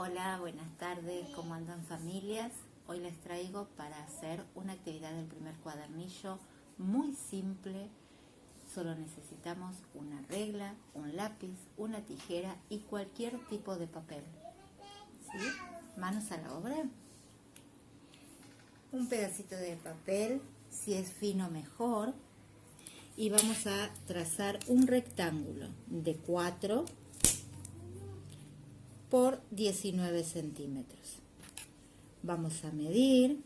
Hola, buenas tardes, ¿cómo andan familias? Hoy les traigo para hacer una actividad del primer cuadernillo muy simple. Solo necesitamos una regla, un lápiz, una tijera y cualquier tipo de papel. ¿Sí? Manos a la obra. Un pedacito de papel, si es fino mejor. Y vamos a trazar un rectángulo de 4 por 19 centímetros. Vamos a medir,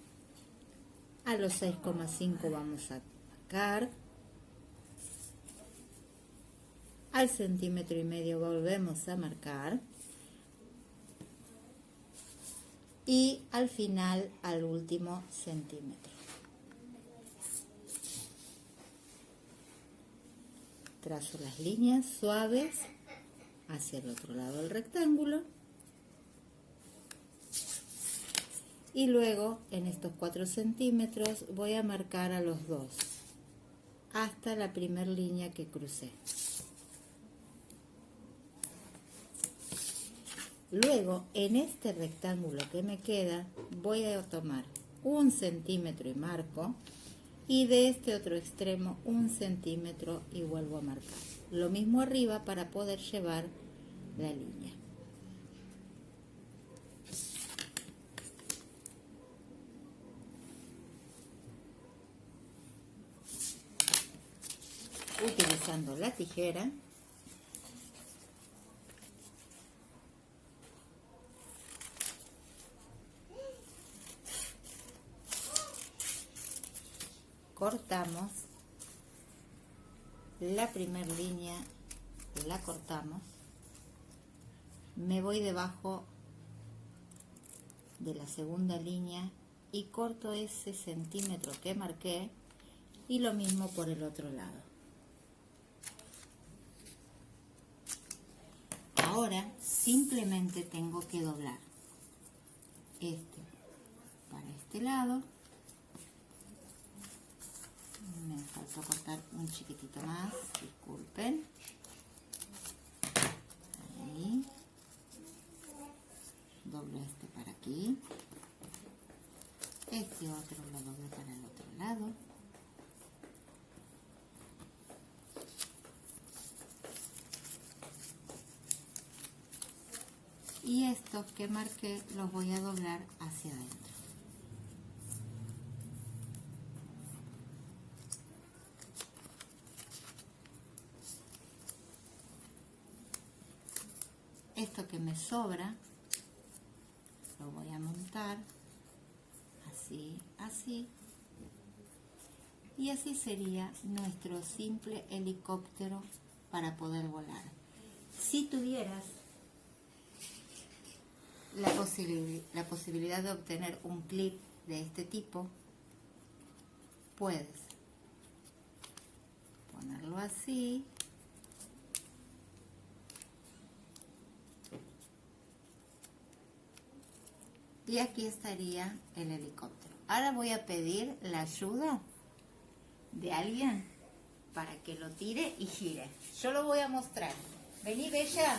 a los 6,5 vamos a marcar, al 1,5 centímetros volvemos a marcar y al final al último centímetro. Trazo las líneas suaves hacia el otro lado del rectángulo y luego en estos 4 centímetros voy a marcar a los dos hasta la primera línea que crucé. Luego en este rectángulo que me queda voy a tomar 1 centímetro y marco, y de este otro extremo 1 centímetro y vuelvo a marcar. Lo mismo arriba para poder llevar la línea. Utilizando la tijera, cortamos la primera línea, la cortamos, me voy debajo de la segunda línea y corto ese centímetro que marqué, y lo mismo por el otro lado. Ahora simplemente tengo que doblar este para este lado. Me faltó cortar un chiquitito más, disculpen. Ahí. Doblo este para aquí. Este otro lo doblo para el otro lado. Y estos que marqué los voy a doblar hacia adentro. Esto que me sobra lo voy a montar así, así, y así sería nuestro simple helicóptero para poder volar. Si tuvieras la posibilidad de obtener un clip de este tipo, puedes ponerlo así y aquí estaría el helicóptero. Ahora voy a pedir la ayuda de alguien para que lo tire y gire. Yo lo voy a mostrar. Vení, Bella.